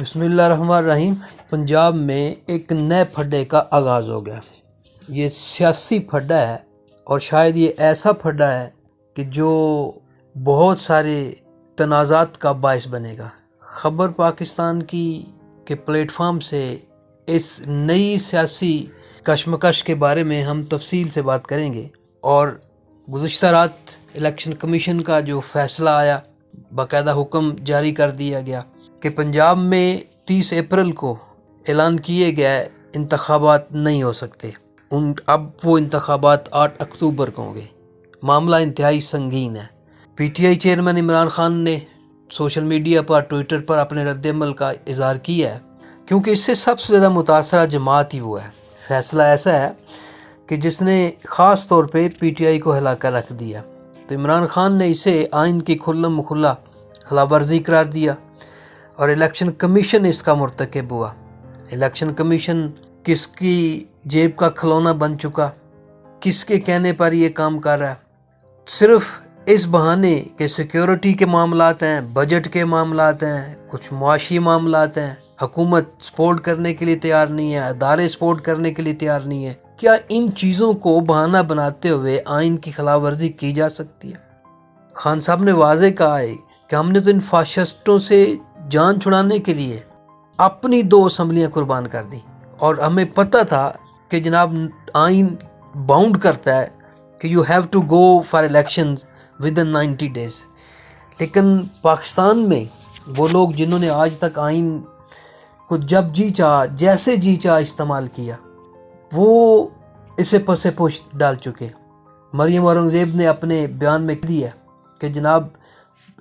بسم اللہ الرحمن الرحیم۔ پنجاب میں ایک نئے پھڈے کا آغاز ہو گیا۔ یہ سیاسی پھڈا ہے اور شاید یہ ایسا پھڈا ہے کہ جو بہت سارے تنازعات کا باعث بنے گا۔ خبر پاکستان کی کے پلیٹ فارم سے اس نئی سیاسی کشمکش کے بارے میں ہم تفصیل سے بات کریں گے، اور گزشتہ رات الیکشن کمیشن کا جو فیصلہ آیا، باقاعدہ حکم جاری کر دیا گیا کہ پنجاب میں 30 اپریل کو اعلان کیے گئے انتخابات نہیں ہو سکتے، اب وہ انتخابات 8 اکتوبر کو ہوں گے۔ معاملہ انتہائی سنگین ہے۔ P T I chairman Imran Khan نے سوشل میڈیا پر، ٹویٹر پر اپنے رد عمل کا اظہار کیا ہے، کیونکہ اس سے سب سے زیادہ متاثرہ جماعت ہی وہ ہے۔ فیصلہ ایسا ہے کہ جس نے خاص طور پہ پی ٹی آئی کو ہلا کر رکھ دیا، تو عمران خان نے اسے آئین کی کھلم کھلا خلاف ورزی قرار دیا، اور الیکشن کمیشن اس کا مرتکب ہوا۔ الیکشن کمیشن کس کی جیب کا کھلونا بن چکا، کس کے کہنے پر یہ کام کر رہا ہے، صرف اس بہانے کہ سیکیورٹی کے معاملات ہیں، بجٹ کے معاملات ہیں، کچھ معاشی معاملات ہیں، حکومت سپورٹ کرنے کے لیے تیار نہیں ہے، ادارے سپورٹ کرنے کے لیے تیار نہیں ہے۔ کیا ان چیزوں کو بہانہ بناتے ہوئے آئین کی خلاف ورزی کی جا سکتی ہے؟ خان صاحب نے واضح کہا ہے کہ ہم نے تو ان فاشسٹوں سے جان چھڑانے کے لیے اپنی 2 اسمبلیاں قربان کر دیں، اور ہمیں پتہ تھا کہ جناب آئین باؤنڈ کرتا ہے کہ you have to go for election within 90 days۔ لیکن پاکستان میں وہ لوگ جنہوں نے آج تک آئین کو جب جی چاہا، جیسے جی چاہا استعمال کیا، وہ اسے پس پش ڈال چکے۔ مریم اورنگزیب نے اپنے بیان میں دیا کہ جناب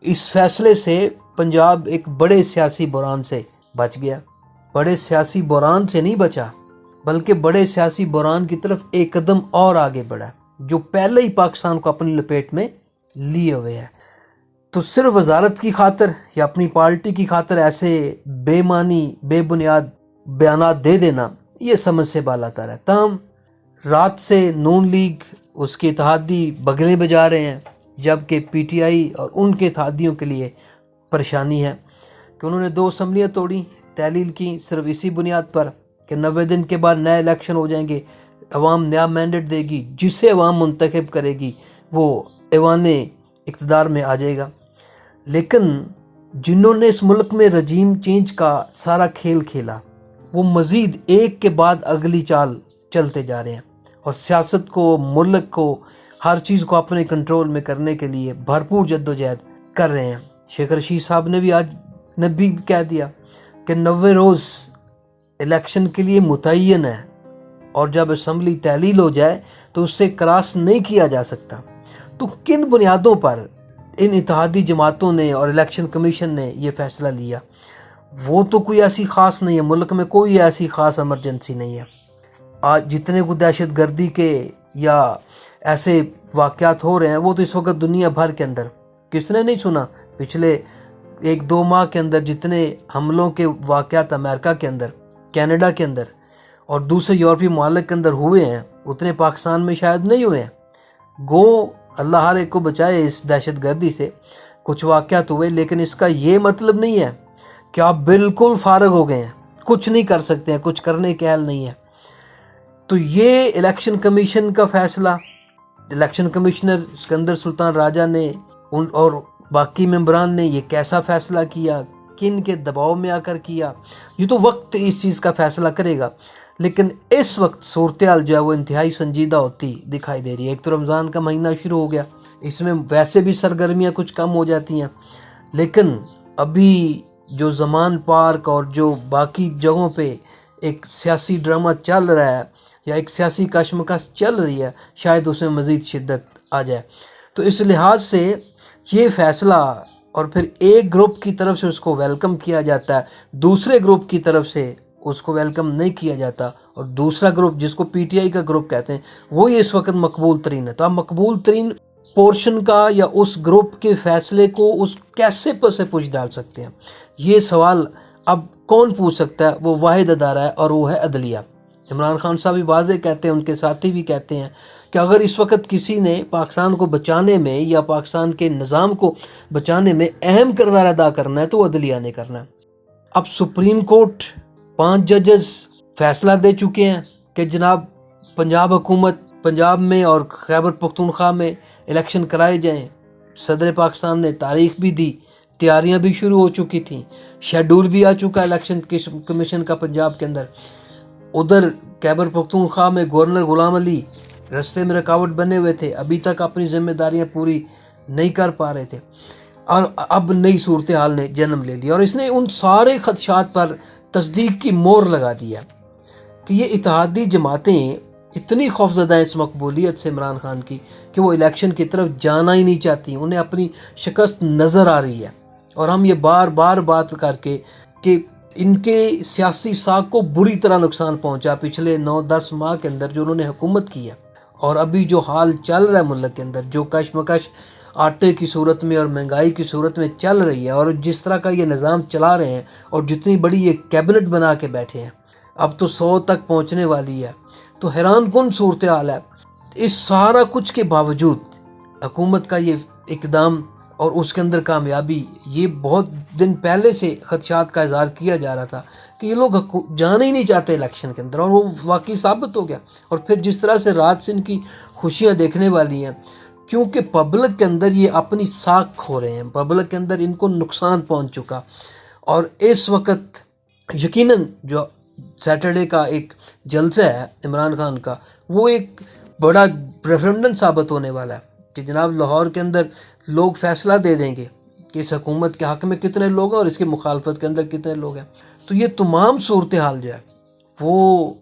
اس فیصلے سے پنجاب ایک بڑے سیاسی بحران سے بچ گیا۔ بڑے سیاسی بحران سے نہیں بچا، بلکہ بڑے سیاسی بحران کی طرف ایک قدم اور آگے بڑھا، جو پہلے ہی پاکستان کو اپنی لپیٹ میں لیے ہوئے ہے۔ تو صرف وزارت کی خاطر یا اپنی پارٹی کی خاطر ایسے بے معنی، بے بنیاد بیانات دے دینا، یہ سمجھ سے بالاتر ہے۔ تاہم رات سے نون لیگ، اس کے اتحادی بگلیں بجا رہے ہیں، جبکہ پی ٹی آئی اور ان کے اتحادیوں کے لیے پریشانی ہے کہ انہوں نے 2 اسمبلیاں توڑی، تحلیل کی صرف اسی بنیاد پر کہ 90 دن کے بعد نئے الیکشن ہو جائیں گے، عوام نیا مینڈیٹ دے گی، جسے عوام منتخب کرے گی وہ ایوان اقتدار میں آ جائے گا۔ لیکن جنہوں نے اس ملک میں رجیم چینج کا سارا کھیل کھیلا، وہ مزید ایک کے بعد اگلی چال چلتے جا رہے ہیں، اور سیاست کو، ملک کو، ہر چیز کو اپنے کنٹرول میں کرنے کے لیے بھرپور جدوجہد کر رہے ہیں۔ شیخ رشید صاحب نے بھی آج بھی کہہ دیا کہ 90 روز الیکشن کے لیے متعین ہے، اور جب اسمبلی تحلیل ہو جائے تو اس سے کراس نہیں کیا جا سکتا۔ تو کن بنیادوں پر ان اتحادی جماعتوں نے اور الیکشن کمیشن نے یہ فیصلہ لیا؟ وہ تو کوئی ایسی خاص نہیں ہے، ملک میں کوئی ایسی خاص ایمرجنسی نہیں ہے۔ آج جتنے کو دہشت گردی کے یا ایسے واقعات ہو رہے ہیں، وہ تو اس وقت دنیا بھر کے اندر، کس نے نہیں سنا پچھلے 1-2 ماہ کے اندر جتنے حملوں کے واقعات امریکہ کے اندر، کینیڈا کے اندر اور دوسرے یورپی ممالک کے اندر ہوئے ہیں، اتنے پاکستان میں شاید نہیں ہوئے ہیں۔ گو اللہ ہر ایک کو بچائے اس دہشت گردی سے، کچھ واقعات ہوئے، لیکن اس کا یہ مطلب نہیں ہے کہ آپ بالکل فارغ ہو گئے ہیں، کچھ نہیں کر سکتے ہیں، کچھ کرنے کے اہل نہیں ہے۔ تو یہ الیکشن کمیشن کا فیصلہ، الیکشن کمشنر اسکندر سلطان راجہ نے اور باقی ممبران نے یہ کیسا فیصلہ کیا، کن کے دباؤ میں آ کر کیا، یہ تو وقت اس چیز کا فیصلہ کرے گا۔ لیکن اس وقت صورتحال جو ہے وہ انتہائی سنجیدہ ہوتی دکھائی دے رہی ہے۔ ایک تو رمضان کا مہینہ شروع ہو گیا، اس میں ویسے بھی سرگرمیاں کچھ کم ہو جاتی ہیں، لیکن ابھی جو زمان پارک اور جو باقی جگہوں پہ ایک سیاسی ڈرامہ چل رہا ہے یا ایک سیاسی کشمکش چل رہی ہے، شاید اس میں مزید شدت آ جائے۔ تو اس لحاظ سے یہ فیصلہ، اور پھر ایک گروپ کی طرف سے اس کو ویلکم کیا جاتا ہے، دوسرے گروپ کی طرف سے اس کو ویلکم نہیں کیا جاتا، اور دوسرا گروپ جس کو پی ٹی آئی کا گروپ کہتے ہیں، وہی اس وقت مقبول ترین ہے۔ تو آپ مقبول ترین پورشن کا یا اس گروپ کے فیصلے کو اس کیسے پس پش ڈال سکتے ہیں؟ یہ سوال اب کون پوچھ سکتا ہے؟ وہ واحد ادارہ ہے، اور وہ ہے عدلیہ۔ عمران خان صاحب بھی واضح کہتے ہیں، ان کے ساتھی بھی کہتے ہیں کہ اگر اس وقت کسی نے پاکستان کو بچانے میں یا پاکستان کے نظام کو بچانے میں اہم کردار ادا کرنا ہے تو وہ عدلیہ نے کرنا ہے۔ اب سپریم کورٹ 5 ججز فیصلہ دے چکے ہیں کہ جناب پنجاب حکومت پنجاب میں اور خیبر پختونخوا میں الیکشن کرائے جائیں. صدر پاکستان نے تاریخ بھی دی, تیاریاں بھی شروع ہو چکی تھیں, شیڈول بھی آ چکا الیکشن کمیشن کا پنجاب کے اندر. ادھر خیبر پختونخوا میں گورنر غلام علی رستے میں رکاوٹ بنے ہوئے تھے, ابھی تک اپنی ذمہ داریاں پوری نہیں کر پا رہے تھے, اور اب نئی صورتحال نے جنم لے لیا, اور اس نے ان سارے خدشات پر تصدیق کی مہر لگا دیا کہ یہ اتحادی جماعتیں اتنی خوفزدہ ہیں اس مقبولیت سے عمران خان کی کہ وہ الیکشن کی طرف جانا ہی نہیں چاہتی, انہیں اپنی شکست نظر آ رہی ہے. اور ہم یہ بار بار بات کر کے کہ ان کے سیاسی ساکھ کو بری طرح نقصان پہنچا پچھلے 9-10 ماہ کے اندر جو انہوں نے حکومت کی ہے, اور ابھی جو حال چل رہا ہے ملک کے اندر, جو کشمکش آٹے کی صورت میں اور مہنگائی کی صورت میں چل رہی ہے, اور جس طرح کا یہ نظام چلا رہے ہیں, اور جتنی بڑی یہ کیبنٹ بنا کے بیٹھے ہیں, اب تو 100 تک پہنچنے والی ہے, تو حیران کن صورتحال ہے. اس سارا کچھ کے باوجود حکومت کا یہ اقدام اور اس کے اندر کامیابی, یہ بہت دن پہلے سے خدشات کا اظہار کیا جا رہا تھا کہ یہ لوگ جانا ہی نہیں چاہتے الیکشن کے اندر, اور وہ واقعی ثابت ہو گیا. اور پھر جس طرح سے رات سے ان کی خوشیاں دیکھنے والی ہیں, کیونکہ پبلک کے اندر یہ اپنی ساکھ کھو رہے ہیں, پبلک کے اندر ان کو نقصان پہنچ چکا. اور اس وقت یقیناً جو سیٹرڈے کا ایک جلسہ ہے عمران خان کا, وہ ایک بڑا ریفرنڈم ثابت ہونے والا ہے کہ جناب لاہور کے اندر لوگ فیصلہ دے دیں گے کہ اس حکومت کے حق میں کتنے لوگ ہیں اور اس کی مخالفت کے اندر کتنے لوگ ہیں. تو یہ تمام صورتحال جو ہے وہ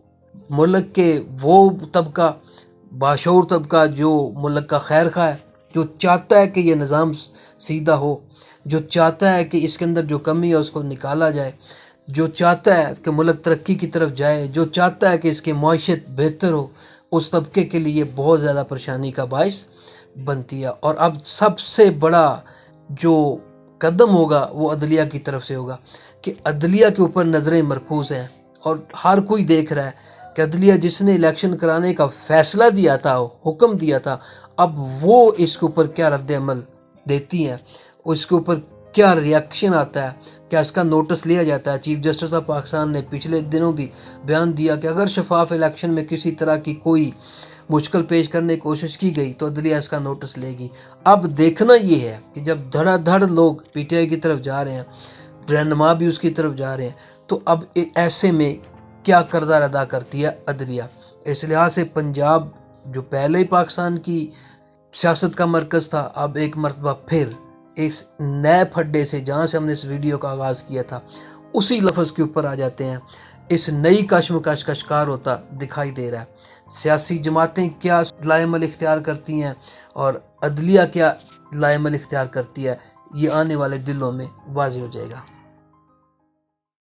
ملک کے وہ طبقہ, باشعور طبقہ جو ملک کا خیر خواہ ہے, جو چاہتا ہے کہ یہ نظام سیدھا ہو, جو چاہتا ہے کہ اس کے اندر جو کمی ہے اس کو نکالا جائے, جو چاہتا ہے کہ ملک ترقی کی طرف جائے, جو چاہتا ہے کہ اس کی معیشت بہتر ہو, اس طبقے کے لیے بہت زیادہ پریشانی کا باعث بنتی ہے. اور اب سب سے بڑا جو قدم ہوگا وہ عدلیہ کی طرف سے ہوگا کہ عدلیہ کے اوپر نظریں مرکوز ہیں, اور ہر کوئی دیکھ رہا ہے کہ عدلیہ جس نے الیکشن کرانے کا فیصلہ دیا تھا, حکم دیا تھا, اب وہ اس کے اوپر کیا رد عمل دیتی ہیں, اس کے اوپر کیا ریاکشن آتا ہے, کیا اس کا نوٹس لیا جاتا ہے. چیف جسٹس آف پاکستان نے پچھلے دنوں بھی بیان دیا کہ اگر شفاف الیکشن میں کسی طرح کی کوئی مشکل پیش کرنے کی کوشش کی گئی تو عدلیہ اس کا نوٹس لے گی. اب دیکھنا یہ ہے کہ جب دھڑا دھڑ لوگ پی ٹی آئی کی طرف جا رہے ہیں, رہنما بھی اس کی طرف جا رہے ہیں, تو اب ایسے میں کیا کردار ادا کرتی ہے عدلیہ. اس لحاظ سے پنجاب جو پہلے ہی پاکستان کی سیاست کا مرکز تھا, اب ایک مرتبہ پھر اس نئے پھڈے سے جہاں سے ہم نے اس ویڈیو کا آغاز کیا تھا اسی لفظ کے اوپر آ جاتے ہیں, اس نئی کشمکش کا شکار ہوتا دکھائی دے رہا ہے. سیاسی جماعتیں کیا لائے عمل اختیار کرتی ہیں اور عدلیہ کیا لائے عمل اختیار کرتی ہے, یہ آنے والے دنوں میں واضح ہو جائے گا.